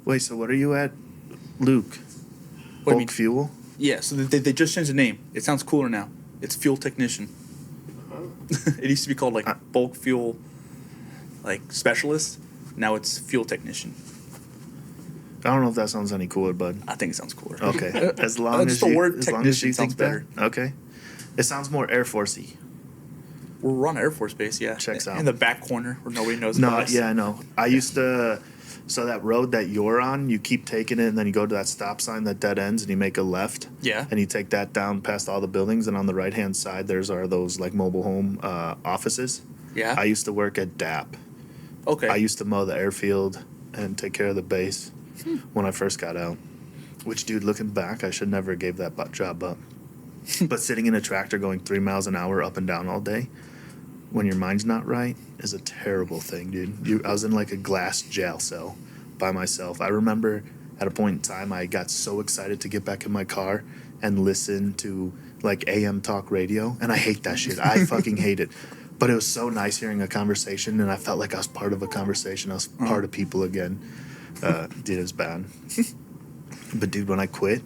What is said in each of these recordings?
Wait, so what are you at, Luke? What do you mean? Bulk fuel? Yeah, so they just changed the name. It sounds cooler now. It's fuel technician. It used to be called like bulk fuel, like specialist. Now it's fuel technician. I don't know if that sounds any cooler, bud. I think it sounds cooler. Okay, as long as Just the you, word as long as you technician sounds think that. better. Okay, it sounds more Air Forcey. We're on Air Force Base, yeah. Checks out. In the back corner where nobody knows No, about us. yeah, I know. I used to. So that road that you're on, you keep taking it, and then you go to that stop sign that dead ends, and you make a left. Yeah. And you take that down past all the buildings, and on the right hand side, are those like mobile home offices. Yeah. I used to work at DAP. Okay. I used to mow the airfield and take care of the base when I first got out. Which, dude, looking back, I should never have gave that job up. But sitting in a tractor going 3 miles an hour up and down all day, when your mind's not right, is a terrible thing, dude. I was in like a glass jail cell by myself. I remember at a point in time, I got so excited to get back in my car and listen to like AM talk radio, and I hate that shit. I fucking hate it. But it was so nice hearing a conversation, and I felt like I was part of a conversation. I was part of people again. Dude, it was bad. But dude, when I quit,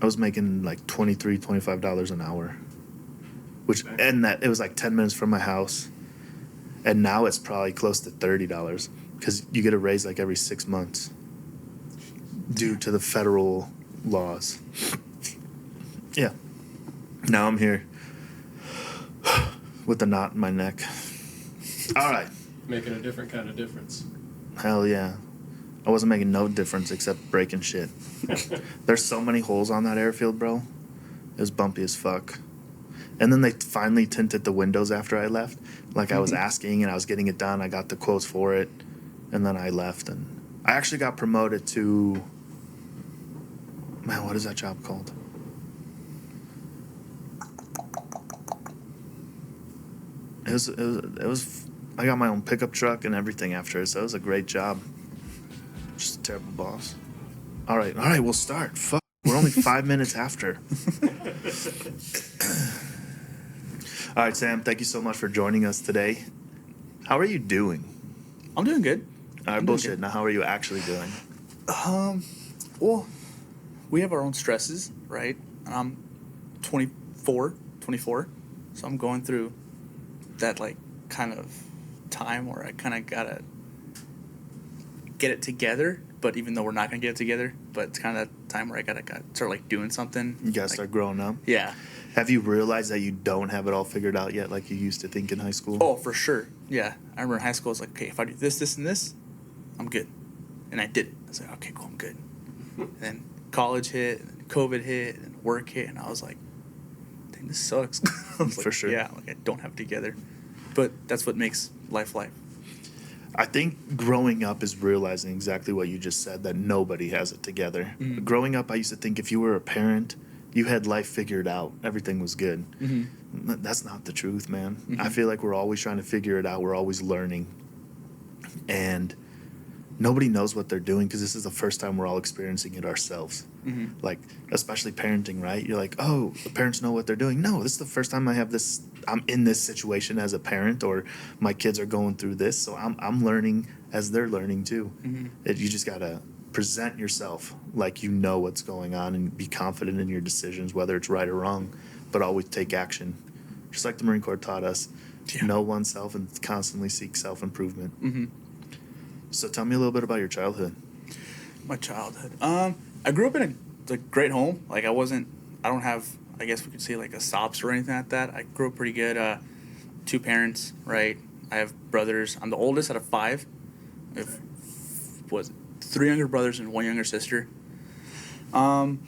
I was making like $23, $25 an hour. And that it was like 10 minutes from my house. And now it's probably close to $30 because you get a raise like every 6 months due to the federal laws. Yeah. Now I'm here with the knot in my neck. All right. Making a different kind of difference. Hell yeah. I wasn't making no difference except breaking shit. There's so many holes on that airfield, bro. It was bumpy as fuck. And then they finally tinted the windows after I left. Like I was asking and I was getting it done. I got the quotes for it. And then I left. And I actually got promoted to... Man, what is that job called? It was I got my own pickup truck and everything after it. So it was a great job. Just a terrible boss. All right, we'll start. Fuck. We're only 5 minutes after. All right, Sam, thank you so much for joining us today. How are you doing? I'm doing good. All right, bullshit. Now, how are you actually doing? Well, we have our own stresses, right? I'm 24, so I'm going through that, like, kind of time where I kind of gotta get it together, but even though we're not gonna get it together, but it's kind of that time where I gotta start, like, doing something. You gotta like, start growing up? Yeah. Have you realized that you don't have it all figured out yet like you used to think in high school? Oh, for sure. Yeah. I remember in high school, I was like, okay, if I do this, this, and this, I'm good. And I did it. I was like, okay, cool, I'm good. And then college hit, and then COVID hit, and work hit, and I was like, dang, this sucks. I was For sure. Yeah, like I don't have it together. But that's what makes life life. I think growing up is realizing exactly what you just said, that nobody has it together. Mm-hmm. Growing up, I used to think if you were a parent, you had life figured out. Everything was good. Mm-hmm. That's not the truth, man. Mm-hmm. I feel like we're always trying to figure it out. We're always learning. And nobody knows what they're doing because this is the first time we're all experiencing it ourselves. Mm-hmm. Like, especially parenting, right? You're like, oh, the parents know what they're doing. No, this is the first time I'm in this situation as a parent, or my kids are going through this. So I'm learning as they're learning too. Mm-hmm. You just got to present yourself like you know what's going on and be confident in your decisions, whether it's right or wrong, but always take action. Just like the Marine Corps taught us, know oneself and constantly seek self-improvement. Mm-hmm. So tell me a little bit about your childhood. My childhood. I grew up in a great home. Like I don't have, I guess we could say like a SOPS or anything like that. I grew up pretty good. 2 parents, right? I have brothers. I'm the oldest out of 5. I have, 3 younger brothers and 1 younger sister. Born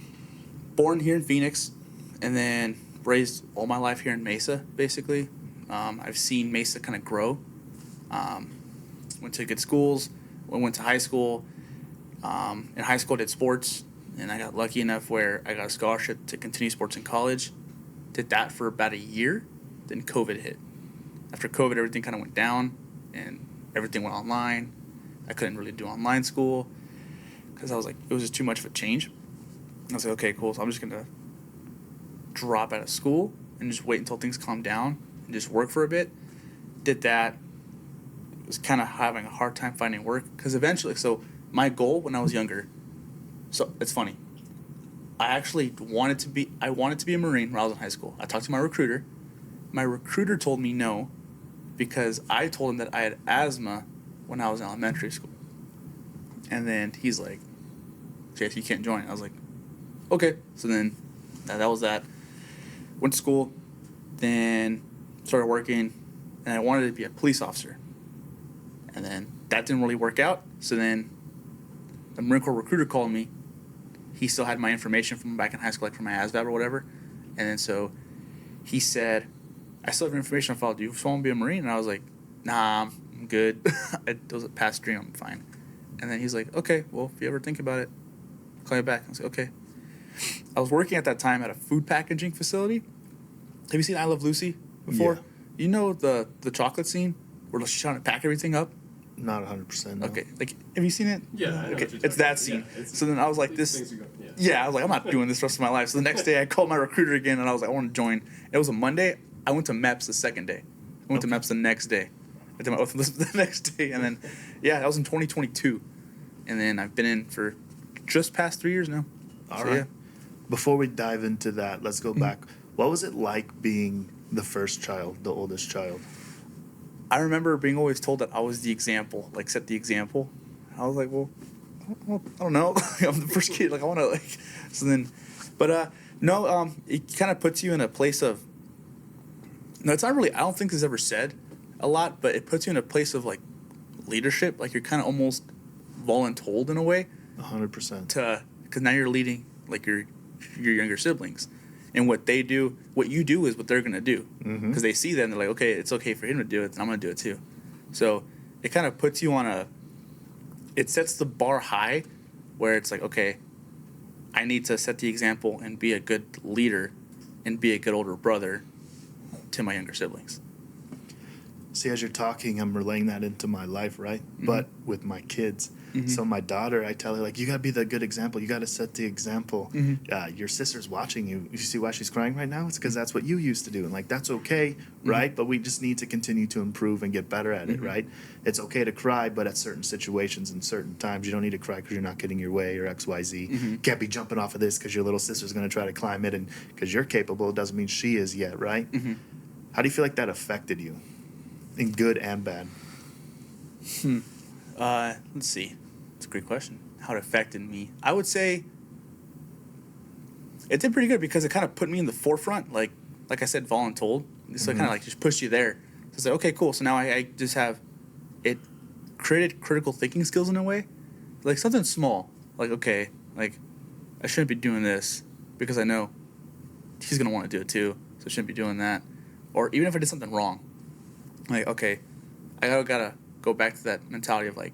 here in Phoenix, and then raised all my life here in Mesa, basically. I've seen Mesa kind of grow. Went to good schools. Went to high school. In high school, I did sports, and I got lucky enough where I got a scholarship to continue sports in college. Did that for about a year. Then COVID hit. After COVID, everything kind of went down, and everything went online. I couldn't really do online school because I was like, it was just too much of a change. I was like, okay, cool. So I'm just going to drop out of school and just wait until things calm down and just work for a bit. Did that. Was kind of having a hard time finding work because eventually, so my goal when I was younger, so it's funny. I wanted to be a Marine when I was in high school. I talked to my recruiter. My recruiter told me no because I told him that I had asthma when I was in elementary school. And then he's like, Chase, you can't join. I was like, okay. So then that was that. Went to school, then started working, and I wanted to be a police officer. And then that didn't really work out. So then the Marine Corps recruiter called me. He still had my information from back in high school, like from my ASVAB or whatever. And then so he said, I still have your information on file. Do you want to be a Marine? And I was like, nah, I'm good. It was a past dream. I'm fine. And then he's like, okay, well, if you ever think about it, call me back. I was like, okay. I was working at that time at a food packaging facility. Have you seen I Love Lucy before? Yeah. You know the chocolate scene where she's trying to pack everything up? Not 100%. No. Okay. Like, have you seen it? Yeah, I know Okay. what you're It's talking that about. scene. Yeah, it's- So then I was like, these this. things are going- Yeah, I was like, I'm not doing this the rest of my life. So the next day, I called my recruiter again, and I was like, I want to join. It was a Monday. I went to MEPS the second day. I went to MEPS the next day. I did my oath the next day, and then, yeah, that was in 2022. And then I've been in for just past 3 years now. All So, right. yeah. Before we dive into that, let's go back. What was it like being the first child, the oldest child? I remember being always told that I was the example, like set the example. I was like, well, I don't know. I'm the first kid. Like I want to like. So then, but no. It kind of puts you in a place of. No, it's not really. I don't think it's ever said a lot, but it puts you in a place of like leadership. Like you're kind of almost voluntold in a way 100%. to because now you're leading like your younger siblings. And what they do, what you do is what they're going to do. Mhm. Because they see that and they're like, okay, it's okay for him to do it, then I'm going to do it too. So it kind of puts you on it sets the bar high where it's like, okay, I need to set the example and be a good leader and be a good older brother to my younger siblings. See, as you're talking, I'm relaying that into my life, right? Mm-hmm. But with my kids. Mhm. So my daughter, I tell her, like, you got to be the good example. You got to set the example. Mhm. Your sister's watching you. You see why she's crying right now? It's because that's what you used to do. And, like, that's okay, right? But we just need to continue to improve and get better at it, right? It's okay to cry, but at certain situations and certain times, you don't need to cry because you're not getting your way or X, Y, Z. Can't be jumping off of this because your little sister's going to try to climb it. And because you're capable, it doesn't mean she is yet, right? How do you feel like that affected you in good and bad? Let's see. It's a great question. How it affected me. I would say it did pretty good because it kind of put me in the forefront, like I said, voluntold. So it kind of like just pushed you there. So it's like, okay, cool. So now I just have it created critical thinking skills in a way, like something small. Like okay, like I shouldn't be doing this because I know he's gonna want to do it too, so I shouldn't be doing that. Or even if I did something wrong, like okay, I gotta go back to that mentality of like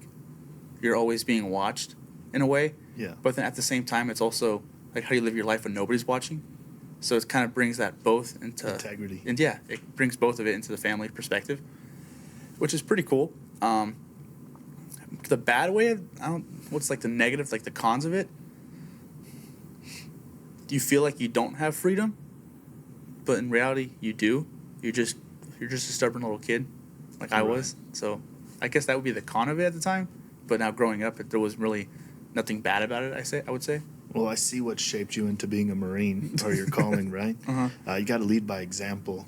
you're always being watched in a way. Yeah. But then at the same time, it's also like how do you live your life when nobody's watching. So it kind of brings that both into Integrity. and yeah, it brings both of it into the family perspective, which is pretty cool. The bad way, what's like the negative, like the cons of it? Do you feel like you don't have freedom, but in reality you do? You're just a stubborn little kid, like I was. So I guess that would be the con of it at the time. But now growing up, there was really nothing bad about it. I would say. Well, I see what shaped you into being a Marine or your calling, right? You got to lead by example,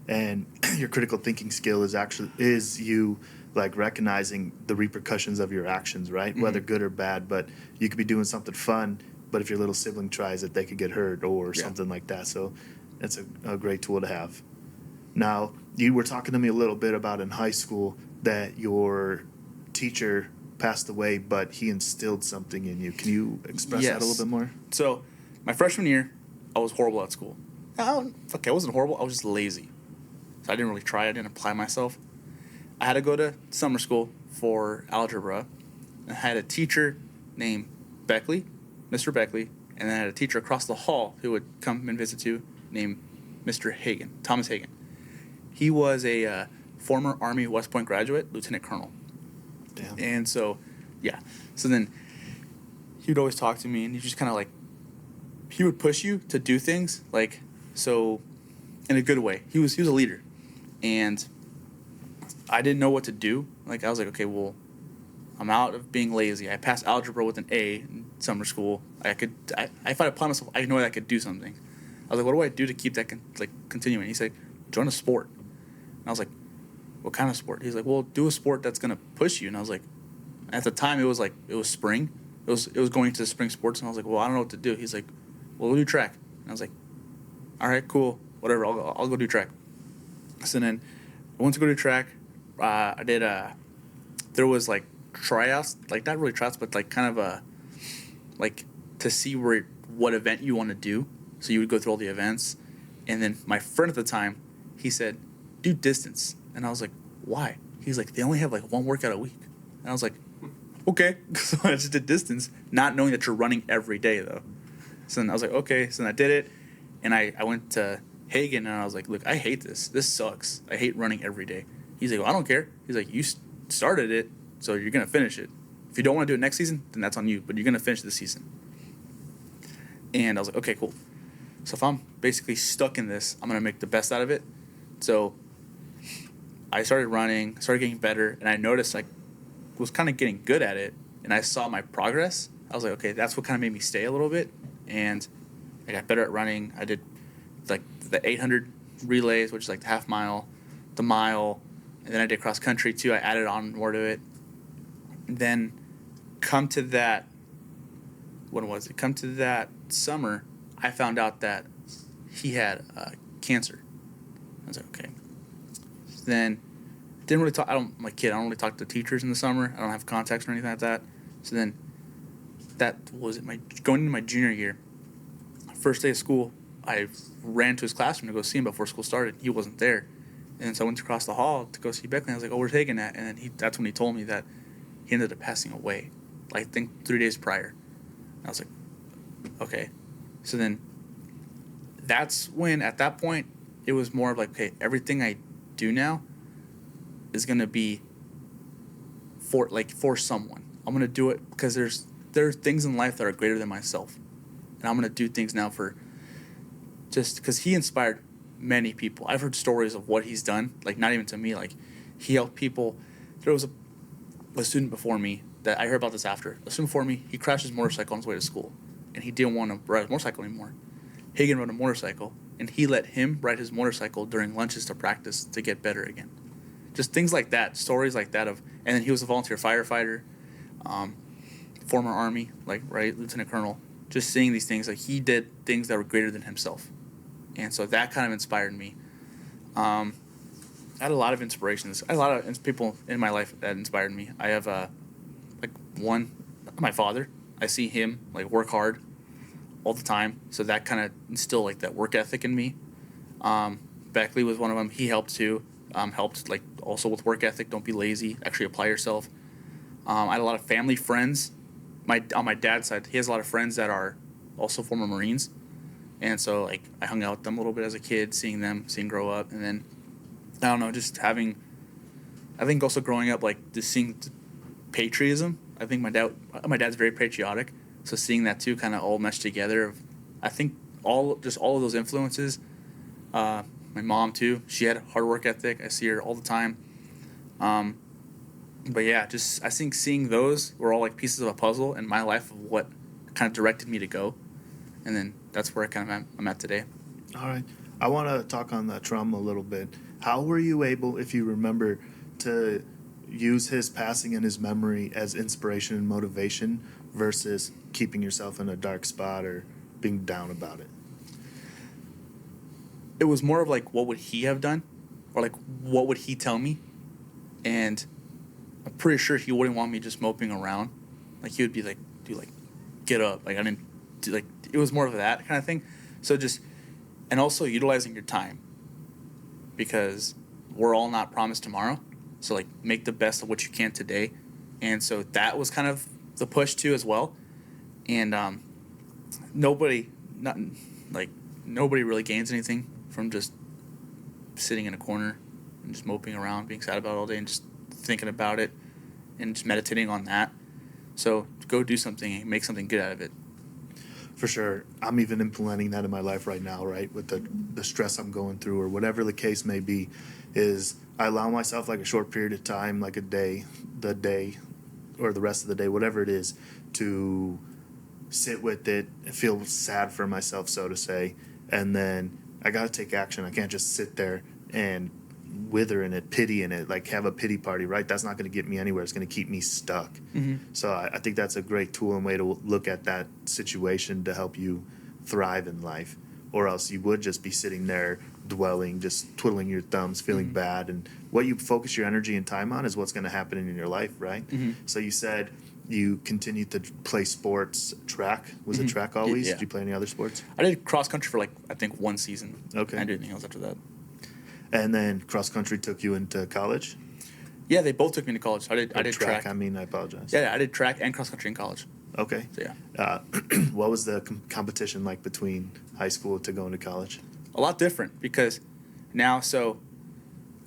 and your critical thinking skill is you like recognizing the repercussions of your actions, right? Whether good or bad. But you could be doing something fun, but if your little sibling tries it, they could get hurt or something like that. So that's a great tool to have. Now, you were talking to me a little bit about in high school that your teacher passed away, but he instilled something in you. Can you express that a little bit more? So, my freshman year, I was horrible at school. I wasn't horrible. I was just lazy. So I didn't really try. I didn't apply myself. I had to go to summer school for algebra. I had a teacher named Beckley, Mr. Beckley, and then I had a teacher across the hall who would come and visit you named Mr. Hagan, Thomas Hagan. He was a former Army West Point graduate, lieutenant colonel. Damn. And so, yeah. So then he would always talk to me, and he just kind of like, he would push you to do things, like, so in a good way. He was a leader. And I didn't know what to do. Like, I was like, okay, well, I'm out of being lazy. I passed algebra with an A in summer school. If I apply myself, I know that I could do something. I was like, what do I do to keep that continuing? He's like, join a sport. And I was like, what kind of sport? He's like, well, do a sport that's gonna push you. And I was like, at the time it was spring. It was going to spring sports, and I was like, well, I don't know what to do. He's like, well, we'll do track. And I was like, all right, cool, whatever. I'll go do track. So then I went to go do track. I did there was like tryouts, like not really tryouts, but like kind of like to see what event you want to do. So you would go through all the events, and then my friend at the time, he said, do distance. And I was like, why? He's like, they only have like one workout a week. And I was like, okay. So I just did distance, not knowing that you're running every day though. So then I was like, okay. So then I did it, and I went to Hagen, and I was like, look, I hate this. This sucks. I hate running every day. He's like, well, I don't care. He's like, you started it, so you're going to finish it. If you don't want to do it next season, then that's on you, but you're going to finish this season. And I was like, okay, cool. So if I'm basically stuck in this, I'm going to make the best out of it. So I started running, started getting better, and I noticed I was kind of getting good at it, and I saw my progress. I was like, okay, that's what kind of made me stay a little bit, and I got better at running. I did like the 800 relays, which is like the half mile, the mile, and then I did cross country too. I added on more to it. And then come to that summer, I found out that he had cancer. I was like, okay. Then didn't really talk. I'm a kid. I don't really talk to teachers in the summer. I don't have contacts or anything like that. So then that was it. Going into my junior year, first day of school, I ran to his classroom to go see him before school started. He wasn't there. And so I went across the hall to go see Beckley. I was like, oh, we're taking that. And then that's when he told me that he ended up passing away, I think 3 days prior. And I was like, okay. So then that's when, at that point, it was more of like, okay, everything I do now is going to be for someone. I'm going to do it because there are things in life that are greater than myself. And I'm going to do things now for just because he inspired many people. I've heard stories of what he's done, like not even to me, like he helped people. There was a student before me that I heard about this after. A student before me, he crashed his motorcycle on his way to school, and he didn't want to ride his motorcycle anymore. Hagen rode a motorcycle, and he let him ride his motorcycle during lunches to practice to get better again. Just things like that, stories like that and then he was a volunteer firefighter, former Army, Lieutenant Colonel. Just seeing these things, like he did things that were greater than himself. And so that kind of inspired me. I had a lot of inspirations. I had a lot of people in my life that inspired me. I have my father. I see him work hard all the time, so that kind of instilled that work ethic in me. Beckley was one of them. He helped too. Helped also with work ethic. Don't be lazy. Actually apply yourself. I had a lot of family friends. On my dad's side, he has a lot of friends that are also former Marines. And so, I hung out with them a little bit as a kid, seeing them grow up. And then, I don't know, just I think also growing up, just seeing patriotism. I think my dad's very patriotic. So seeing that too kind of all meshed together. I think all of those influences. My mom too, she had a hard work ethic. I see her all the time. But yeah, I think seeing those were all pieces of a puzzle in my life of what kind of directed me to go. And then that's where I'm at today. All right. I want to talk on the trauma a little bit. How were you able, if you remember, to use his passing and his memory as inspiration and motivation versus keeping yourself in a dark spot or being down about it? It was more of what would he have done, or what would he tell me? And I'm pretty sure he wouldn't want me just moping around. He would be dude, get up. I didn't do, it was more of that kind of thing. So and also utilizing your time, because we're all not promised tomorrow. So make the best of what you can today. And so that was kind of the push too as well. And nobody really gains anything from just sitting in a corner and just moping around, being sad about it all day and just thinking about it and just meditating on that. So go do something and make something good out of it. For sure. I'm even implementing that in my life right now, right? With the stress I'm going through or whatever the case may be, is I allow myself a short period of time, a day, or the rest of the day, whatever it is, to sit with it, feel sad for myself, so to say, and then I got to take action. I can't just sit there and wither in it, pity in it, like have a pity party, right? That's not going to get me anywhere. It's going to keep me stuck. So I think that's a great tool and way to look at that situation to help you thrive in life, or else you would just be sitting there dwelling, just twiddling your thumbs, feeling bad. And what you focus your energy and time on is what's going to happen in your life, right? So you said you continued to play sports. Track, was it track always? Yeah. Did you play any other sports? I did cross country for I think 1 season. Okay. I didn't do anything else after that. And then cross country took you into college? Yeah, they both took me to college. I did track. I mean, I apologize. Yeah, I did track and cross country in college. Okay. So yeah, What was the competition like between high school to going to college? a lot different because now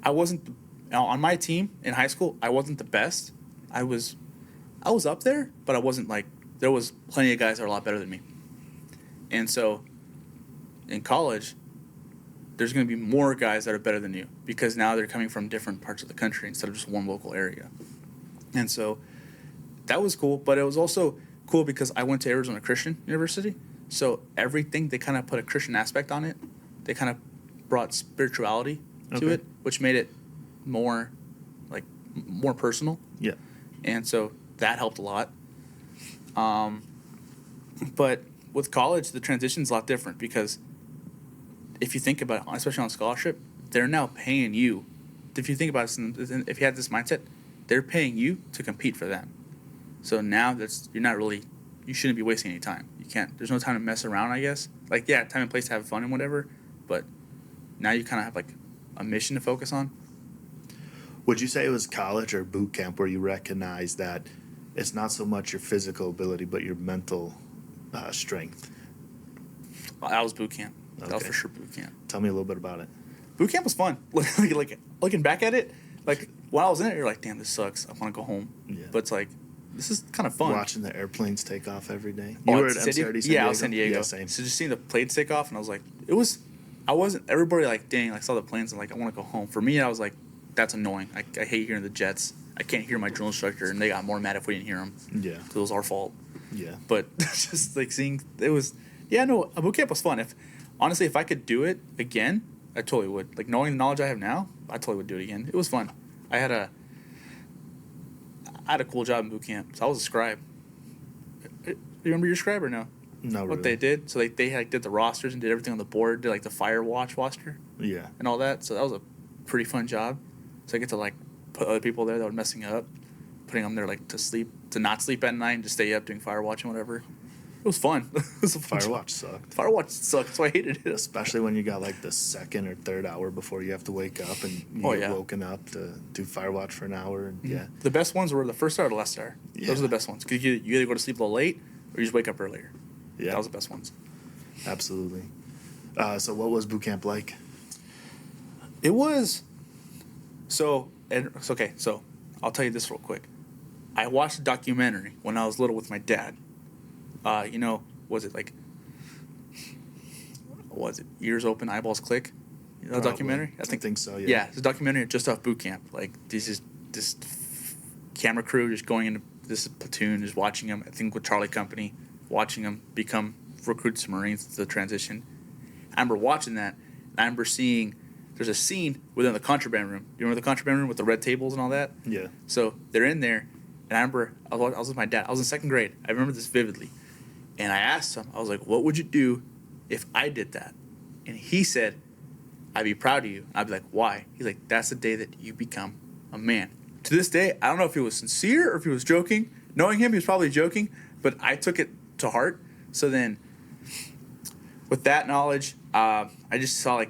I wasn't on my team in high school. I wasn't the best. I was up there, but I wasn't there was plenty of guys that are a lot better than me. And so in college, there's going to be more guys that are better than you because now they're coming from different parts of the country instead of just one local area. And so that was cool, but it was also cool because I went to Arizona Christian University. So everything, they kind of put a Christian aspect on it. They kind of brought spirituality to it, which made it more personal. Yeah. And so that helped a lot. But with college, the transition's a lot different because if you think about it, especially on scholarship, they're now paying you. If you think about it, if you had this mindset, they're paying you to compete for them. So now you shouldn't be wasting any time. You can't, there's no time to mess around, I guess. Time and place to have fun and whatever, but now you kind of have a mission to focus on. Would you say it was college or boot camp where you recognize that it's not so much your physical ability, but your mental strength? That was boot camp. Okay. That was for sure boot camp. Tell me a little bit about it. Boot camp was fun. Looking back at it, while I was in it, you're like, damn, this sucks. I want to go home. Yeah. But it's this is kind of fun. Watching the airplanes take off every day. You were at MCRD San Diego? Yeah, I was San Diego. Yeah, same. So just seeing the planes take off, and I was like, everybody dang, saw the planes and I want to go home. For me, I was like, that's annoying. I hate hearing the jets. I can't hear my drill instructor, and they got more mad if we didn't hear them. Yeah. Because it was our fault. Yeah. But just seeing, it was, a boot camp was fun. Honestly, if I could do it again, I totally would. Knowing the knowledge I have now, I totally would do it again. It was fun. I had a cool job in boot camp. So I was a scribe. You remember your scribe or no? No, really. What they did? So they did the rosters and did everything on the board. Did the fire watch roster. Yeah. And all that. So that was a pretty fun job. So I get to put other people there that were messing up, putting them there to not sleep at night and just stay up doing fire watch and whatever. It was fun. It was a fun Firewatch sucked. Firewatch sucked. That's why I hated it. Especially when you got the second or third hour before you have to wake up and you get woken up to do Firewatch for an hour. And yeah. The best ones were the first hour or the last hour. Yeah. Those are the best ones. Because you either go to sleep a little late or you just wake up earlier. Yeah. That was the best ones. Absolutely. So what was boot camp like? It was. So I'll tell you this real quick. I watched a documentary when I was little with my dad. Was it Ears Open, Eyeballs Click? You know the documentary? I think so, yeah. Yeah, it's a documentary just off boot camp. This camera crew just going into this platoon, just watching them, I think with Charlie Company, watching them become recruits to Marines, the transition. I remember watching that, and I remember seeing there's a scene within the contraband room. Do you remember the contraband room with the red tables and all that? Yeah. So they're in there, and I remember I was with my dad. I was in second grade. I remember this vividly. And I asked him, I was like, what would you do if I did that? And he said, I'd be proud of you. I'd be like, why? He's like, that's the day that you become a man. To this day, I don't know if he was sincere or if he was joking. Knowing him, he was probably joking, but I took it to heart. So then, with that knowledge, I just saw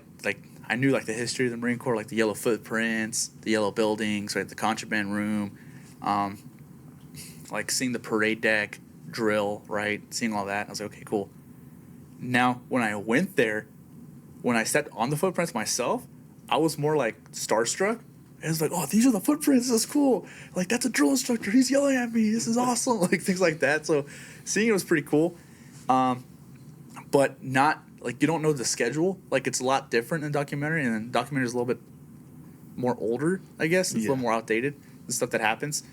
I knew the history of the Marine Corps, the yellow footprints, the yellow buildings, the contraband room, seeing the parade deck, drill, seeing all that. I was like, okay, cool. Now, when I went there, when I stepped on the footprints myself, I was more starstruck. And it's oh, these are the footprints. This is cool. That's a drill instructor. He's yelling at me. This is awesome. Things like that. So seeing it was pretty cool. But not, you don't know the schedule. It's a lot different in documentary. And then documentary is a little bit more older, I guess. It's a little more outdated, the stuff that happens.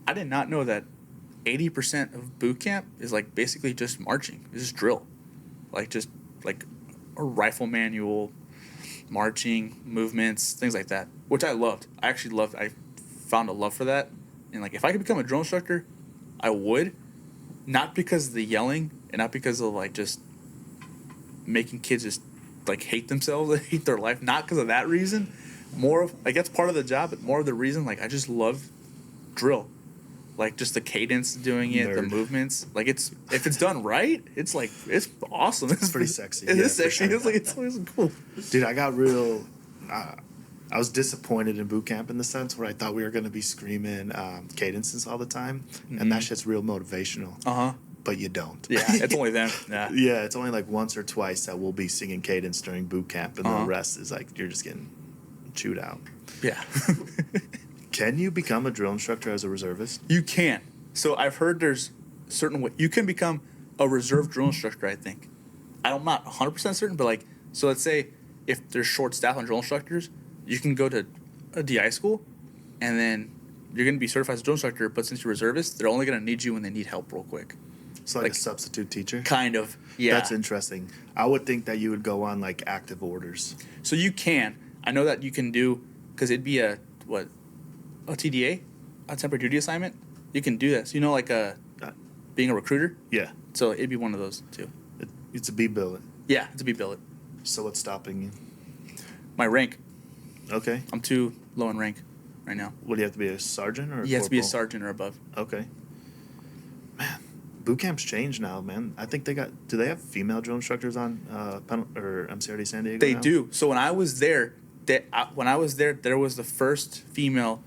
I did not know that 80% of boot camp is like basically just marching. It's just drill, like just like a rifle manual, marching movements, things like that, which I loved. I actually loved. I found a love for that, and like if I could become a drill instructor, I would, not because of the yelling and not because of like just making kids just like hate themselves and hate their life, not because of that reason. More of like that's part of the job, but more of the reason like I just love drill, like just the cadence doing it, the Nerd. movements. Like it's if it's done right, it's like it's awesome. It's pretty sexy. It Yeah, is for sexy. sure. It's like it's cool. Dude, I got real. I was disappointed in boot camp in the sense where I thought we were going to be screaming cadences all the time, and that shit's real motivational. But you don't. Yeah, it's only them. Yeah. Yeah, it's only like once or twice that we'll be singing cadence during boot camp, and the rest is like you're just getting chewed out. Yeah. Can you become a drill instructor as a reservist? You can. So I've heard there's certain way you can become a reserve drill instructor. I think. I'm not 100% certain, but like, so let's say if there's short staff on drill instructors, you can go to a DI school, and then you're going to be certified as a drill instructor. But since you're reservist, they're only going to need you when they need help real quick. So like a substitute teacher? Kind of. Yeah. That's interesting. I would think that you would go on like active orders. So you can. I know that you can do, because it'd be a TDA, a temporary duty assignment. You can do that. So you know, like being a recruiter. Yeah. So it'd be one of those too. It's a B billet. Yeah, it's a B billet. So what's stopping you? My rank. Okay. I'm too low in rank right now. What do you have to be, a sergeant or a You have to be a corporal? sergeant or above. Okay. Man, boot camp's changed now, man. I think do they have female drill instructors on MCRD San Diego They now? do. So when I was there, there was the first female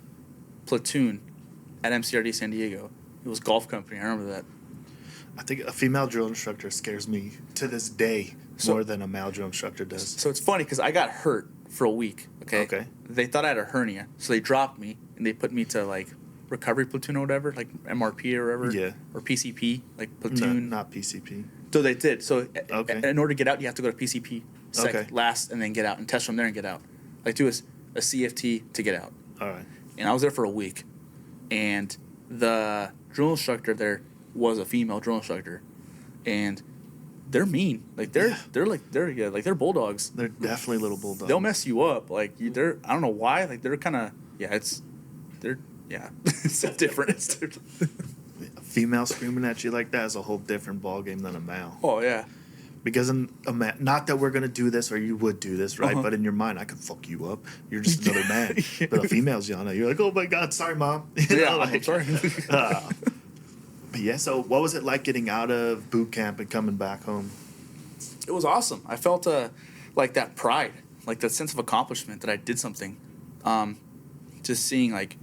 platoon at MCRD San Diego. It was Golf Company. I remember that. I think a female drill instructor scares me to this day more than a male drill instructor does. So it's funny because I got hurt for a week. Okay. They thought I had a hernia, so they dropped me and they put me to like recovery platoon or whatever, like MRP or whatever. Yeah. Or PCP, like No, platoon. not PCP. So they did. So Okay. in order to get out, you have to go to PCP last, and then get out and test from there and get out. Like do a CFT to get out. All right. And I was there for a week, and the drill instructor there was a female drill instructor, and they're mean. Like they're bulldogs. They're definitely little bulldogs. They'll mess you up. Like they're I don't know why. Like they're kind of it's different. It's different. A female screaming at you like that is a whole different ballgame than a male. Oh yeah. Because not that we're gonna do this or you would do this, right? But in your mind, I could fuck you up. You're just another man. But a female's yelling at you, you're like, oh my god, sorry, mom. You know, Yeah, I'm sorry. But yeah, so what was it like getting out of boot camp and coming back home? It was awesome. I felt like that pride, like that sense of accomplishment that I did something. Just seeing like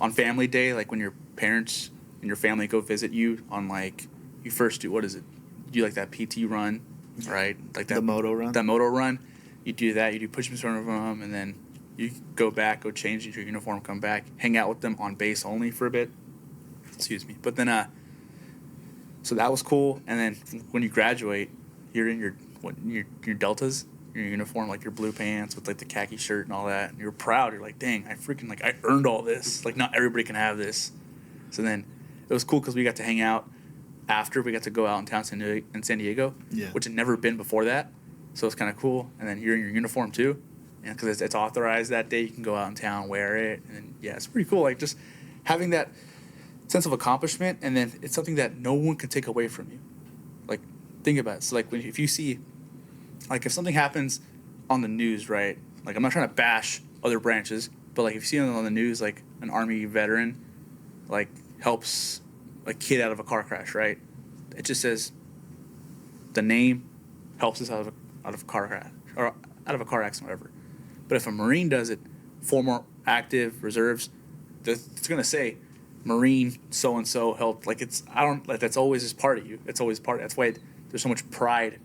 on family day, like when your parents and your family go visit you on like you first do what is it? You do like that PT run, right? Like that The moto run? That moto run. You do that. You do push-ups in front of them, and then you go back, go change into your uniform, come back, hang out with them on base only for a bit. Excuse me. But then, so that was cool. And then when you graduate, you're in your deltas, your uniform, like your blue pants with like the khaki shirt and all that. And you're proud. You're like, dang, I earned all this. Like not everybody can have this. So then it was cool because we got to hang out after we got to go out in town in San Diego, which had never been before that. So it's kind of cool. And then you're in your uniform too. And because it's authorized that day, you can go out in town, wear it. And yeah, it's pretty cool. Like just having that sense of accomplishment, and then it's something that no one can take away from you. Like think about it. So like if you see, like if something happens on the news, right? Like I'm not trying to bash other branches, but like if you see on the news, like an Army veteran, like helps a kid out of a car crash, right? It just says the name helps us out of a car crash or out of a car accident, whatever. But if a Marine does it, former active reserves, it's gonna say Marine so and so helped. Like that's always just part of you. It's always part. That's why there's so much pride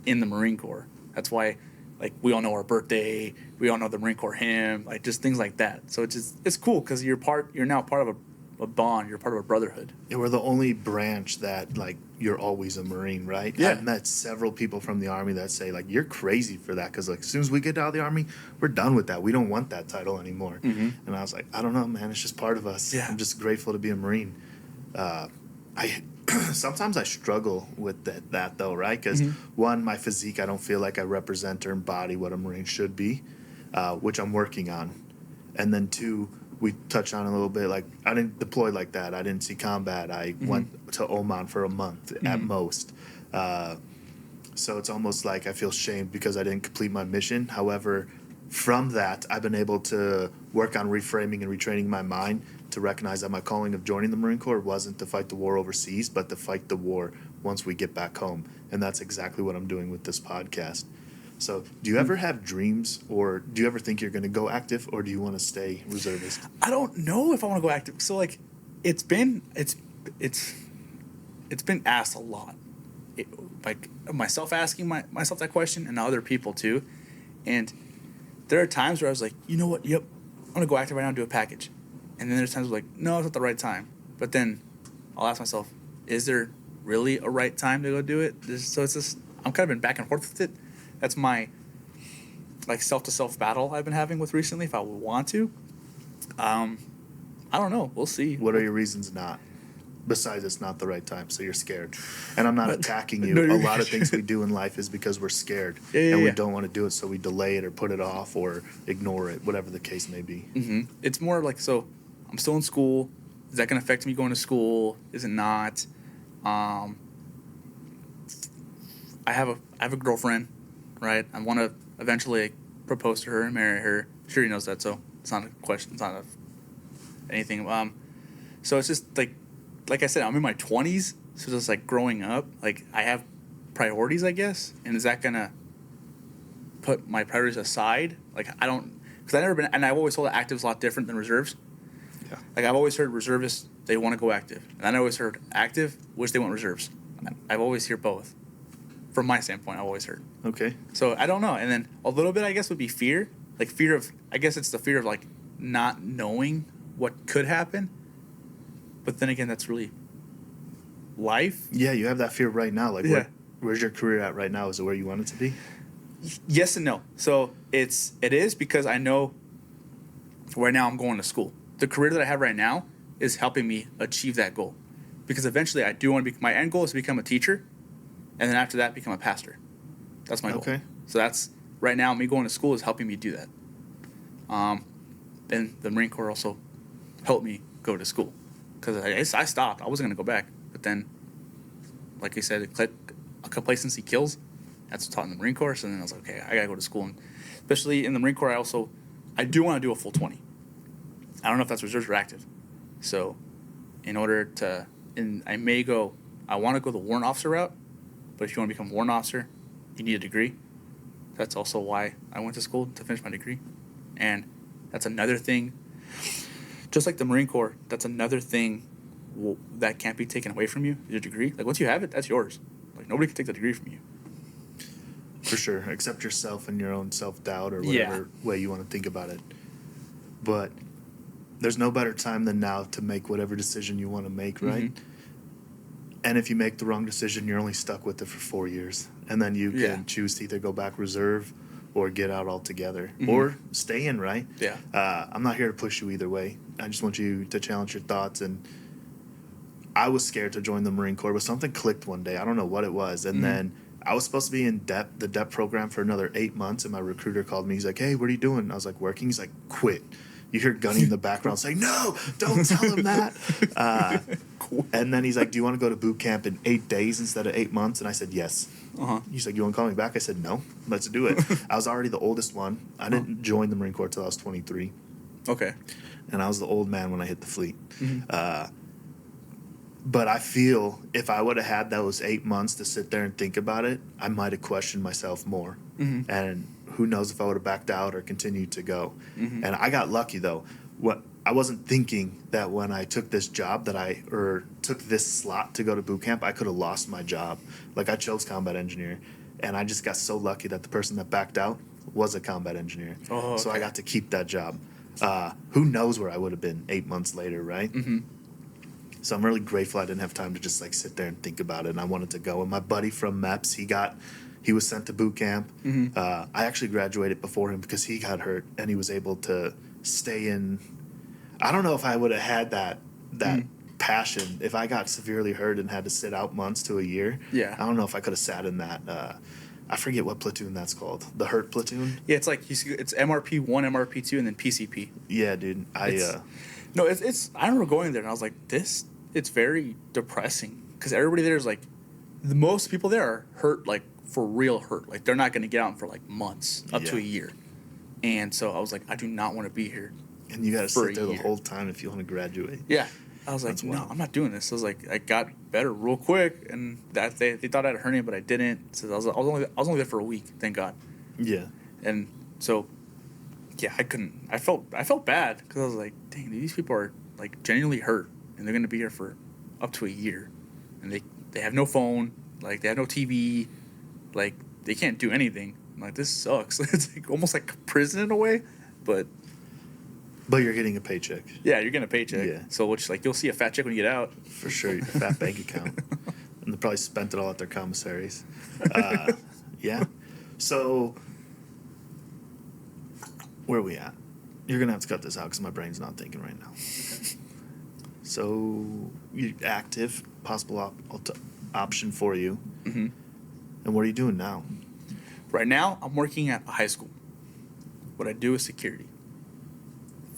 in the Marine Corps. That's why, like we all know our birthday, we all know the Marine Corps hymn, like just things like that. So it's cool because you're now part of a bond. You're part of a brotherhood. And we're the only branch that, like, you're always a Marine, right? Yeah. I've met several people from the Army that say, like, you're crazy for that because, like, as soon as we get out of the Army, we're done with that. We don't want that title anymore. Mm-hmm. And I was like, I don't know, man. It's just part of us. Yeah. I'm just grateful to be a Marine. I sometimes I struggle with that though, right? Because one, my physique, I don't feel like I represent or embody what a Marine should be, which I'm working on. And then two, we touched on a little bit, like, I didn't deploy like that. I didn't see combat. I went to Oman for a month at most. So it's almost like I feel shamed because I didn't complete my mission. However, from that, I've been able to work on reframing and retraining my mind to recognize that my calling of joining the Marine Corps wasn't to fight the war overseas, but to fight the war once we get back home. And that's exactly what I'm doing with this podcast. So do you ever have dreams, or do you ever think you're going to go active, or do you want to stay reservist? I don't know if I want to go active. So, like, it's been asked a lot. Like, myself asking myself that question, and other people too. And there are times where I was like, you know what? Yep, I'm gonna go active right now and do a package. And then there's times where, like, no, it's not the right time. But then I'll ask myself, is there really a right time to go do it? So it's just, I'm kind of been back and forth with it. That's my, like, self-to-self battle I've been having with recently, if I would want to. I don't know. We'll see. What are your reasons not? Besides, it's not the right time, so you're scared. And I'm not attacking you. No, A lot of things we do in life is because we're scared. And we don't want to do it, so we delay it or put it off or ignore it, whatever the case may be. Mm-hmm. It's more like, so I'm still in school. Is that going to affect me going to school? Is it not? I have a girlfriend, right? I want to eventually propose to her and marry her. Sure, he knows that, so it's not a question. It's not anything. So it's just like I said, I'm in my 20s, so just like growing up, like, I have priorities, I guess. And is that gonna put my priorities aside? Like, I don't, because I've never been, and I've always told that active's a lot different than reserves. Yeah. Like, I've always heard reservists, they want to go active, and I always heard active, wish they went reserves. I've always heard both. From my standpoint, I've always heard. Okay. So I don't know. And then a little bit, I guess, would be fear. Like, fear of, I guess it's the fear of, like, not knowing what could happen. But then again, that's really life. Yeah, you have that fear right now. Like, Yeah. where's your career at right now? Is it where you want it to be? Yes and no. So it is because I know right now I'm going to school. The career that I have right now is helping me achieve that goal. Because eventually I do want to be, my end goal is to become a teacher, and then after that, become a pastor. That's my goal. Okay. So that's, right now, me going to school is helping me do that. And the Marine Corps also helped me go to school. Because I stopped. I wasn't going to go back. But then, like I said, complacency kills. That's taught in the Marine Corps. So then I was like, okay, I got to go to school. And especially in the Marine Corps, I do want to do a full 20. I don't know if that's reserves or active. So in order to, I want to go the warrant officer route. But if you want to become a warrant officer, you need a degree. That's also why I went to school, to finish my degree. And that's another thing. Just like the Marine Corps, that's another thing that can't be taken away from you, your degree. Like, once you have it, that's yours. Like, nobody can take the degree from you. For sure, except yourself and your own self-doubt or whatever way you want to think about it. But there's no better time than now to make whatever decision you want to make, right? Mm-hmm. And if you make the wrong decision, you're only stuck with it for 4 years. And then you can choose to either go back reserve or get out altogether, or stay in, right? Yeah. I'm not here to push you either way. I just want you to challenge your thoughts. And I was scared to join the Marine Corps, but something clicked one day. I don't know what it was. And then I was supposed to be in the DEP program for another 8 months, and my recruiter called me. He's like, hey, what are you doing? I was like, working. He's like, quit. You hear Gunny in the background saying, no, don't tell him that. And then he's like, do you want to go to boot camp in 8 days instead of 8 months? And I said, yes. He's like, you want to call me back? I said, no, let's do it. I was already the oldest one. I didn't join the Marine Corps till I was 23. Okay. And I was the old man when I hit the fleet. But I feel if I would have had those 8 months to sit there and think about it, I might have questioned myself more. And who knows if I would have backed out or continued to go. And I got lucky, though. I wasn't thinking that when I took this job took this slot to go to boot camp, I could have lost my job. Like, I chose combat engineer, and I just got so lucky that the person that backed out was a combat engineer. So I got to keep that job. Who knows where I would have been 8 months later, right? So I'm really grateful I didn't have time to just like sit there and think about it. And I wanted to go. And my buddy from MEPS, he was sent to boot camp. I actually graduated before him because he got hurt and he was able to stay in. I don't know if I would have had that passion if I got severely hurt and had to sit out months to a year. Yeah. I don't know if I could have sat in that. I forget what platoon that's called. The hurt platoon. Yeah, it's like it's MRP 1, MRP 2, and then PCP. Yeah, dude. No, it's. I remember going there and I was like, it's very depressing because everybody there is like, the most people there are hurt, like for real hurt. Like they're not going to get out for like months up to a year. And so I was like, I do not want to be here. And you got to sit there the whole time if you want to graduate. Yeah. I was like, no, I'm not doing this. I was like, I got better real quick, and that they thought I had a hernia, but I didn't. So I was only there for a week, thank God. Yeah. And so, yeah, I couldn't. I felt bad because I was like, dang, these people are like genuinely hurt, and they're gonna be here for up to a year, and they have no phone, like they have no TV, like they can't do anything. I'm like, this sucks. It's like almost like prison in a way, but you're getting a paycheck. Yeah, you're getting a paycheck. Yeah. So which like you'll see a fat check when you get out. For sure, your fat bank account. And they probably spent it all at their commissaries. Yeah. So where are we at? You're gonna have to cut this out because my brain's not thinking right now. So you're active, possible option for you. Mm-hmm. And what are you doing now? Right now, I'm working at a high school. What I do is security.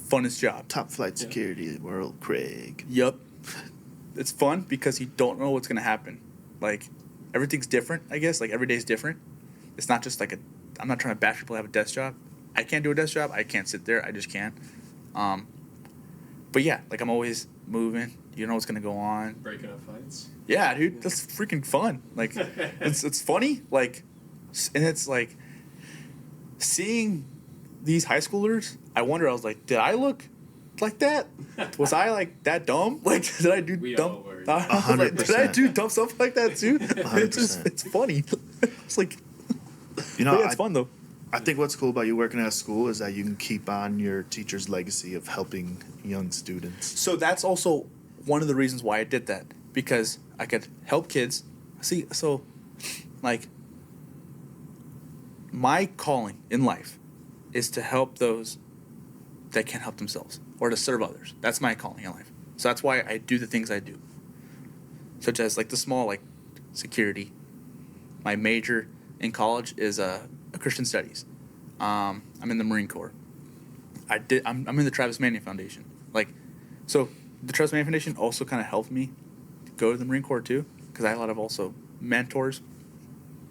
Funnest job. Top flight security in the world, Craig. Yup. It's fun because you don't know what's going to happen. Like, everything's different, I guess. Like, every day's different. It's not just like I'm not trying to bash people who have a desk job. I can't do a desk job. I can't sit there. I just can't. But yeah, like, I'm always moving. You know what's going to go on. Breaking up fights. Yeah, dude. That's freaking fun. Like, it's funny. Like, and it's like seeing these high schoolers, I wonder, I was like, did I look like that? Was I like that dumb? Like, did I do dumb? 100%. Did I do dumb stuff like that too? 100%. It's funny. It's like, you know, it's fun though. I think what's cool about you working at a school is that you can keep on your teacher's legacy of helping young students. So that's also one of the reasons why I did that, because I could help kids. See, so like my calling in life is to help those that can't help themselves or to serve others. That's my calling in life. So that's why I do the things I do, such as like the small, like security. My major in college is Christian studies. I'm in the Marine Corps. I'm in the Travis Manion Foundation. Like, so the Travis Manion Foundation also kind of helped me go to the Marine Corps too, because I had a lot of also mentors.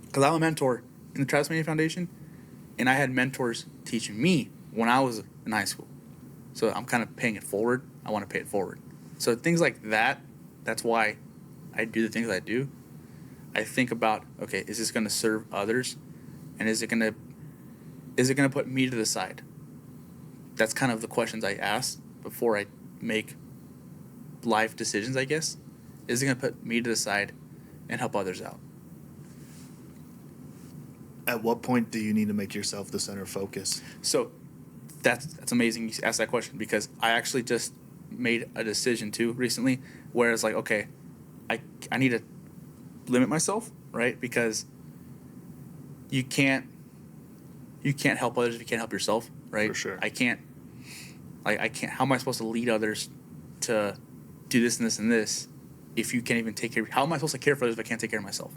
Because I'm a mentor in the Travis Manion Foundation, and I had mentors teaching me when I was in high school. So I'm kind of paying it forward. I want to pay it forward. So things like that, that's why I do the things I do. I think about, okay, is this going to serve others? And is it going to put me to the side? That's kind of the questions I ask before I make life decisions, I guess. Is it going to put me to the side and help others out? At what point do you need to make yourself the center of focus? So that's amazing you asked that question, because I actually just made a decision too recently where it's like, okay, I need to limit myself, right? Because you can't help others if you can't help yourself, right? For sure. I can't, how am I supposed to lead others to do this and this and this if you can't even take care of, how am I supposed to care for others if I can't take care of myself?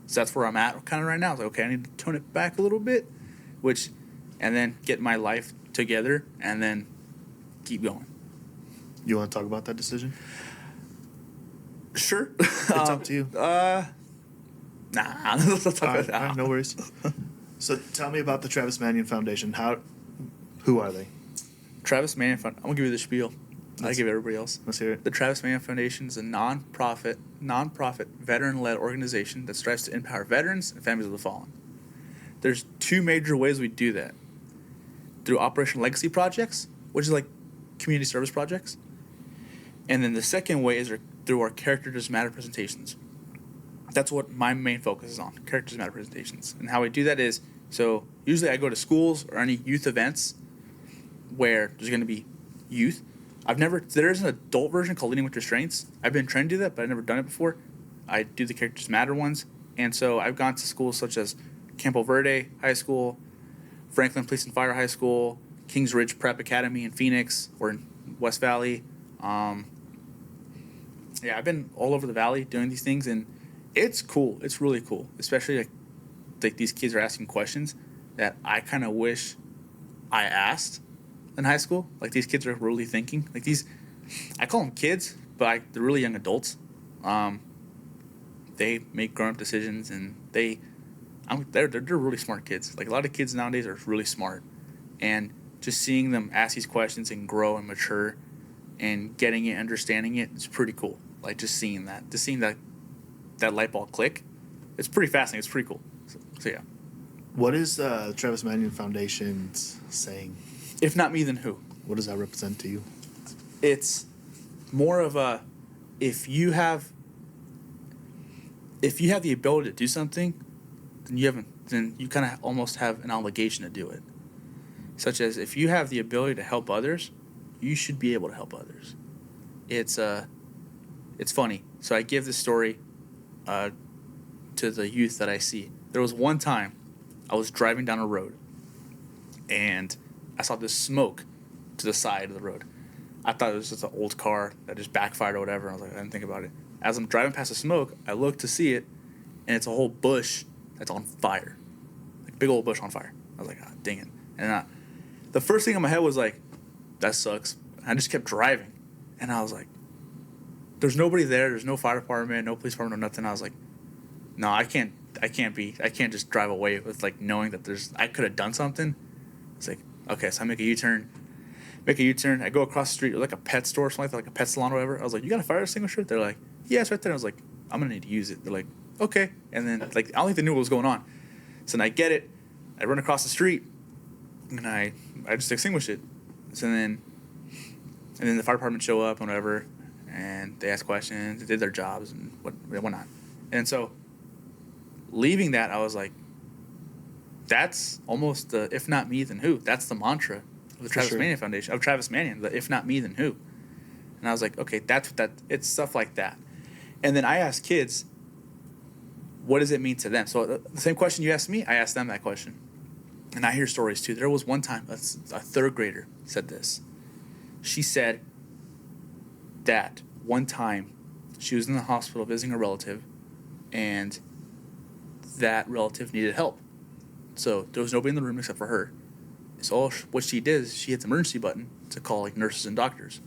So that's where I'm at kind of right now. It's like, okay, I need to tone it back a little bit, and then get my life together and then keep going. You want to talk about that decision? Sure. It's up to you. Nah. Let's not talk about that. All right, no worries. So tell me about the Travis Manion Foundation. Who are they? Travis Manion Foundation. I'm going to give you the spiel. I give everybody else. Let's hear it. The Travis Manion Foundation is a nonprofit, veteran-led organization that strives to empower veterans and families of the fallen. There's two major ways we do that. Through Operation Legacy projects, which is like community service projects. And then the second way is through our Characters Matter presentations. That's what my main focus is on, Characters Matter presentations. And how we do that is, so usually I go to schools or any youth events where there's going to be youth, There is an adult version called Leading with Restraints. I've been trained to do that, but I've never done it before. I do the Characters Matter ones. And so I've gone to schools such as Campo Verde High School, Franklin Police and Fire High School, Kings Ridge Prep Academy in Phoenix or in West Valley. Yeah, I've been all over the valley doing these things, and it's cool. It's really cool, especially like these kids are asking questions that I kind of wish I asked in high school. Like these kids are really thinking. Like these, I call them kids, but they're really young adults. They make grown-up decisions, and they're really smart kids. Like a lot of kids nowadays are really smart, and just seeing them ask these questions and grow and mature, and getting it, understanding it, it's pretty cool. Like just seeing that light bulb click, it's pretty fascinating. It's pretty cool. So yeah. What is Travis Manion Foundation's saying? If not me, then who? What does that represent to you? It's more of a if you have the ability to do something, then you kind of almost have an obligation to do it. Such as if you have the ability to help others, you should be able to help others. It's funny. So I give this story to the youth that I see. There was one time I was driving down a road, and I saw this smoke to the side of the road. I thought it was just an old car that just backfired or whatever. I was like, I didn't think about it. As I'm driving past the smoke, I look to see it, and it's a whole bush that's on fire. Like big old bush on fire. I was like, ah, dang it. And the first thing in my head was like, that sucks. And I just kept driving. And I was like, there's nobody there. There's no fire department, no police department, no nothing. I was like, no, I can't just drive away with like knowing that I could have done something. It's like, okay, so I make a U-turn. I go across the street, like a pet store or something like a pet salon or whatever. I was like, you got a fire extinguisher? They're like, yeah, it's right there. I was like, I'm going to need to use it. They're like, okay. And then like, I don't think they knew what was going on. So then I get it. I run across the street, and I just extinguish it. So then the fire department show up and whatever, and they ask questions, they did their jobs and whatnot. And so leaving that, I was like, that's almost the if not me, then who? That's the mantra of the Travis Manion Foundation, of Travis Manion, the if not me, then who? And I was like, okay, it's stuff like that. And then I asked kids, what does it mean to them? So the same question you asked me, I asked them that question. And I hear stories too. There was one time, a third grader said this. She said that one time she was in the hospital visiting a relative, and that relative needed help. So there was nobody in the room except for her. So what she did is she hit the emergency button to call like nurses and doctors,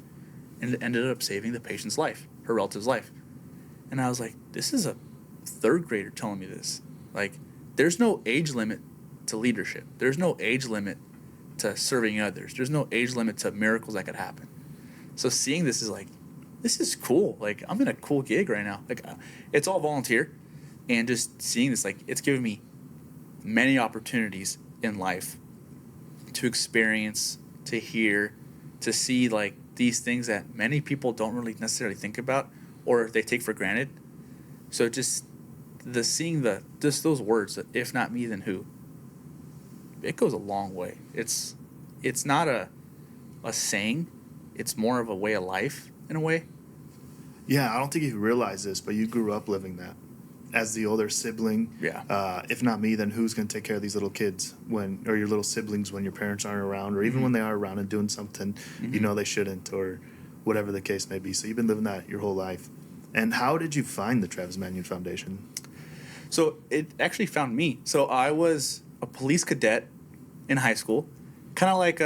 and it ended up saving the patient's life, her relative's life. And I was like, this is a third grader telling me this. Like, there's no age limit to leadership. There's no age limit to serving others. There's no age limit to miracles that could happen. So seeing this is like, this is cool. Like, I'm in a cool gig right now. Like, it's all volunteer, and just seeing this, like, it's given me many opportunities in life to experience, to hear, to see like these things that many people don't really necessarily think about or they take for granted. So just seeing those words, that if not me, then who? It goes a long way. It's not a saying. It's more of a way of life in a way. Yeah, I don't think you realize this, but you grew up living that. As the older sibling, Yeah. If not me, then who's going to take care of these little kids or your little siblings when your parents aren't around, or even when they are around and doing something you know they shouldn't, or whatever the case may be. So you've been living that your whole life. And how did you find the Travis Manion Foundation? So it actually found me. So I was a police cadet in high school, kind of like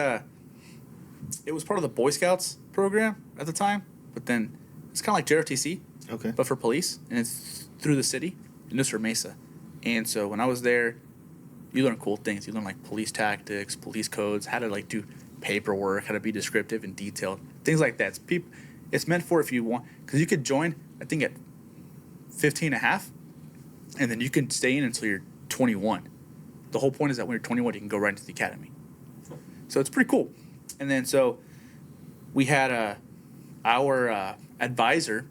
it was part of the Boy Scouts program at the time, but then it's kind of like JRTC, Okay. but for police, and it's through the city, and this for Mesa. And so when I was there, you learn cool things. You learn like police tactics, police codes, how to like do paperwork, how to be descriptive and detailed, things like that. It's meant for if you want, because you could join, I think at 15 and a half, and then you can stay in until you're 21. The whole point is that when you're 21, you can go right into the academy. So it's pretty cool. And then so we had our advisor,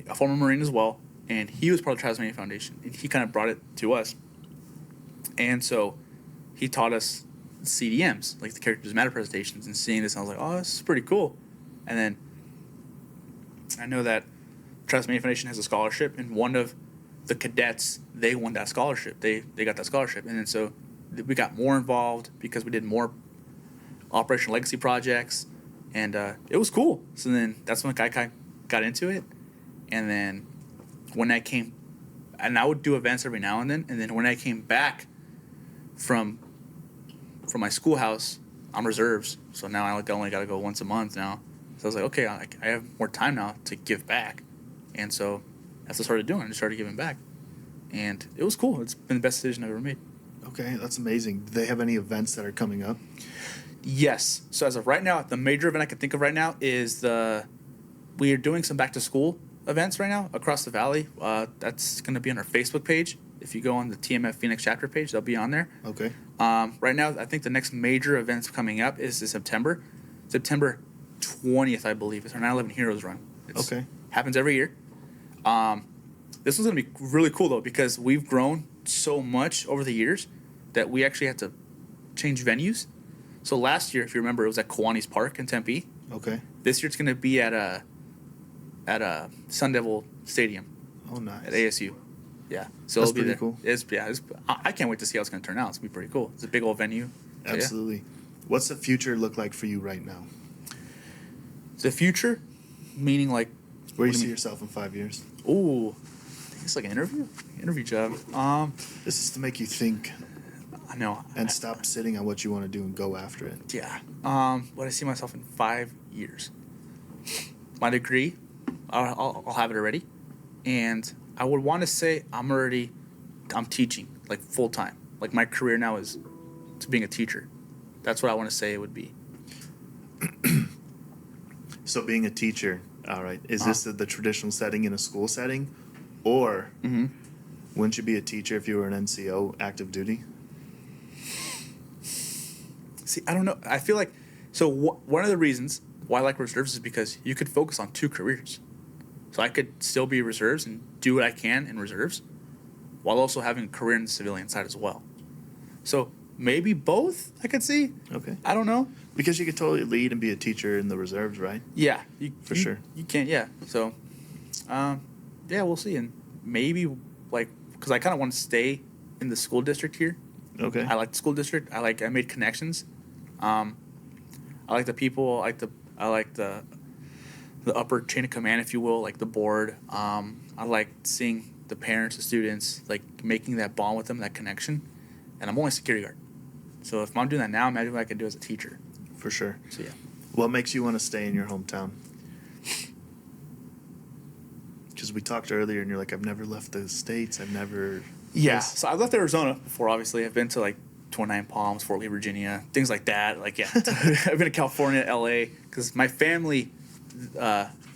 a former Marine as well, and he was part of the Travis Manion Foundation, and he kind of brought it to us. And so he taught us CDMs, like the Characters Matter presentations, and seeing this, I was like, oh, this is pretty cool. And then I know that Travis Manion Foundation has a scholarship, and one of the cadets, they won that scholarship. They got that scholarship, and then so we got more involved because we did more Operation Legacy projects, and it was cool. So then that's when I kind of got into it, and then when I came, and I would do events every now and then when I came back from my schoolhouse, I'm reserves, so now I only got to go once a month now. So I was like, okay, I have more time now to give back, and so that's what I started doing. I just started giving back, and it was cool. It's been the best decision I've ever made. Okay, that's amazing. Do they have any events that are coming up? Yes. So as of right now, the major event I can think of right now is we are doing some back to school events right now across the valley. That's going to be on our Facebook page. If you go on the TMF Phoenix chapter page, they'll be on there. Okay. Right now, I think the next major events coming up is in September 20th, I believe. It's our 9/11 Heroes Run. Okay. Happens every year. This one's going to be really cool, though, because we've grown so much over the years that we actually had to change venues. So last year, if you remember, it was at Kiwanis Park in Tempe. Okay. This year, it's going to be at Sun Devil Stadium. Oh, nice. At ASU. Yeah. So That's it'll be pretty there. cool. I can't wait to see how it's going to turn out. It's going to be pretty cool. It's a big old venue. So, Absolutely. What's the future look like for you right now? The future, meaning like. Where what you do see mean? yourself in 5 years? Ooh, I think it's like an interview job. This is to make you think I know. and stop sitting on what you want to do and go after it. Yeah. What I see myself in 5 years. My degree, I'll have it already, and I would want to say I'm teaching like full time. Like my career now is to being a teacher. That's what I want to say it would be. So being a teacher, all right, is this the traditional setting in a school setting, or wouldn't you be a teacher if you were an NCO, active duty? See, I don't know. I feel like one of the reasons why I like reserves is because you could focus on two careers. So I could still be reserves and do what I can in reserves, while also having a career in the civilian side as well. So maybe both I could see. Okay. I don't know. Because you could totally lead and be a teacher in the reserves, right? Yeah, For sure. You can, yeah. So, yeah, we'll see, and maybe because I kind of want to stay in the school district here. Okay. I like the school district. I made connections. I like the people. I like the upper chain of command, if you will, like the board. I like seeing the parents, the students, like making that bond with them, that connection. And I'm only a security guard, so if I'm doing that now, imagine what I could do as a teacher. For sure. So yeah. What makes you want to stay in your hometown? Because we talked earlier, and you're like, I've never left the States. I've never. Yeah. So I've left Arizona before. Obviously, I've been to like 29 Palms, Fort Lee, Virginia, things like that. Like yeah, I've been to California, LA, because my family,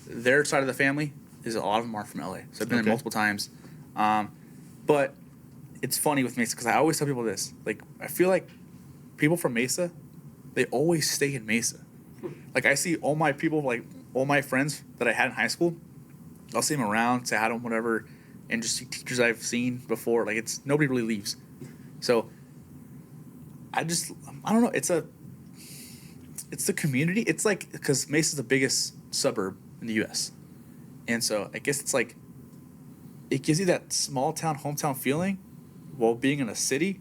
their side of the family is a lot of them are from LA. So I've been there multiple times. But it's funny with Mesa because I always tell people this. Like I feel like people from Mesa, they always stay in Mesa. Like I see all my people, like all my friends that I had in high school, I'll see them around, say hi to them, whatever, and just see teachers I've seen before. Like it's nobody really leaves. So I don't know. It's the community. It's like because Mesa's the biggest suburb in the U.S. And so I guess it's like it gives you that small town, hometown feeling while being in a city.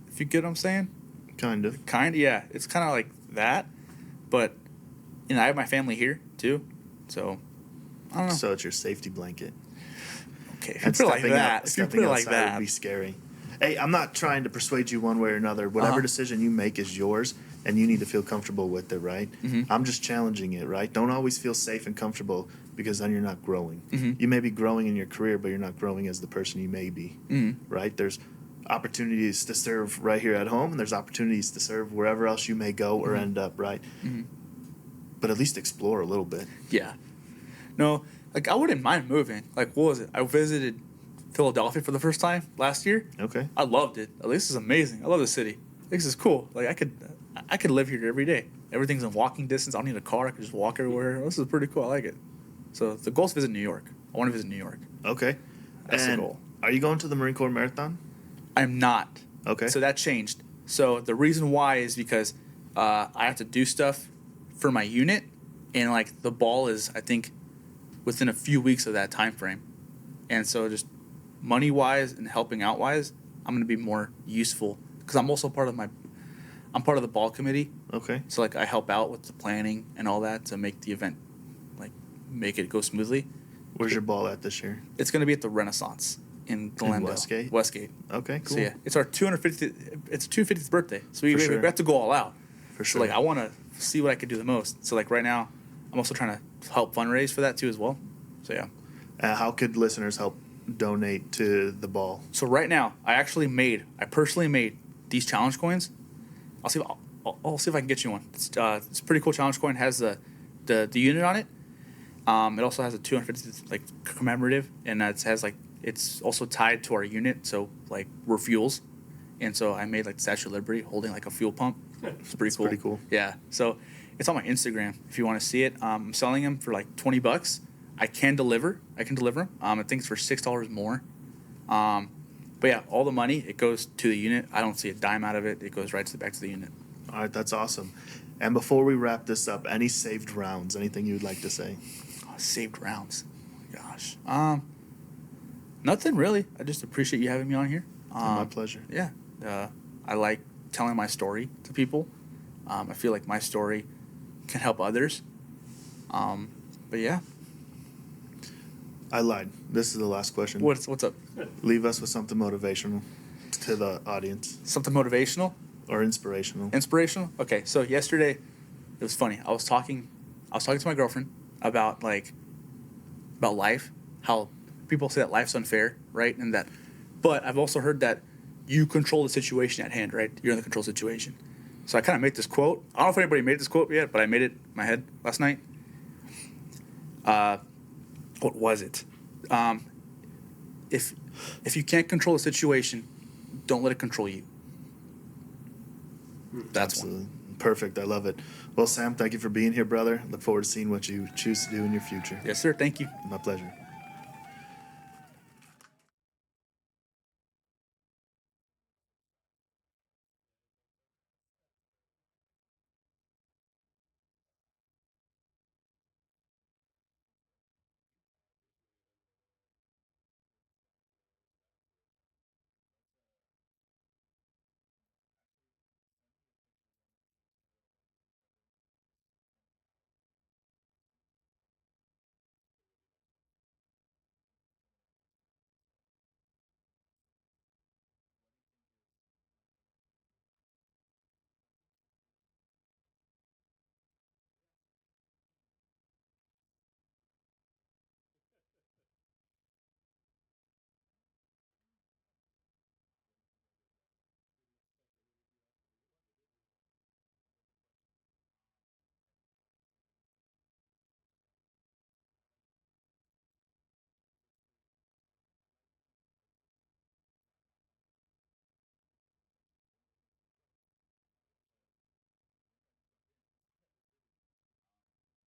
If you get what I'm saying. Kind of. Yeah. It's kind of like that, but I have my family here too, so I don't know. So it's your safety blanket. Okay, if you put it like that, would be scary. Hey, I'm not trying to persuade you one way or another. Whatever decision you make is yours, and you need to feel comfortable with it, right? Mm-hmm. I'm just challenging it, right? Don't always feel safe and comfortable because then you're not growing. Mm-hmm. You may be growing in your career, but you're not growing as the person you may be, right? There's opportunities to serve right here at home, and there's opportunities to serve wherever else you may go or end up, right? Mm-hmm. But at least explore a little bit. Yeah. No, like I wouldn't mind moving. Like what was it? I visited Philadelphia for the first time last year. Okay. I loved it. Like, this is amazing. I love the city. This is cool. Like I could live here every day. Everything's in walking distance. I don't need a car. I can just walk everywhere. This is pretty cool. I like it. So the goal is to visit New York. I want to visit New York. Okay. That's and the goal. Are you going to the Marine Corps Marathon? I'm not. Okay. So that changed. So the reason why is because I have to do stuff for my unit and like the ball is, I think, within a few weeks of that time frame. And so just money wise and helping out wise, I'm going to be more useful because I'm also I'm part of the ball committee. Okay. So like I help out with the planning and all that to make the event, like make it go smoothly. Where's your ball at this year? It's going to be at the Renaissance in Glendale. Westgate? Okay, cool. So yeah, it's our 250th birthday. So we have to go all out. For So sure. like I want to see what I could do the most. So like right now, I'm also trying to help fundraise for that too as well. So yeah. How could listeners help donate to the ball? So right now, I personally made these challenge coins. I'll see if I can get you one. It's a pretty cool challenge coin. It has the unit on it. It also has a 250th like commemorative, and it has like it's also tied to our unit. So like we're fuels, and so I made like the Statue of Liberty holding like a fuel pump. It's pretty cool. Pretty cool. Yeah. So it's on my Instagram if you want to see it. I'm selling them for like $20. I can deliver them. I think it's for $6 more. But yeah, all the money, it goes to the unit. I don't see a dime out of it. It goes right back to the unit. All right, that's awesome. And before we wrap this up, any saved rounds? Anything you'd like to say? Oh, saved rounds. Oh my gosh. Nothing really. I just appreciate you having me on here. My pleasure. Yeah. I like telling my story to people. I feel like my story can help others. But yeah. I lied. This is the last question. What's up? Leave us with something motivational to the audience. Something motivational? Or inspirational. Inspirational? Okay, so yesterday it was funny. I was talking to my girlfriend about life, how people say that life's unfair, right? But I've also heard that you control the situation at hand, right? You're in the control situation. So I kind of made this quote. I don't know if anybody made this quote yet, but I made it in my head last night. What was it? If you can't control the situation, don't let it control you. That's Absolutely. one. Perfect. I love it. Well, Sam, thank you for being here, brother. Look forward to seeing what you choose to do in your future. Yes, sir. Thank you. My pleasure.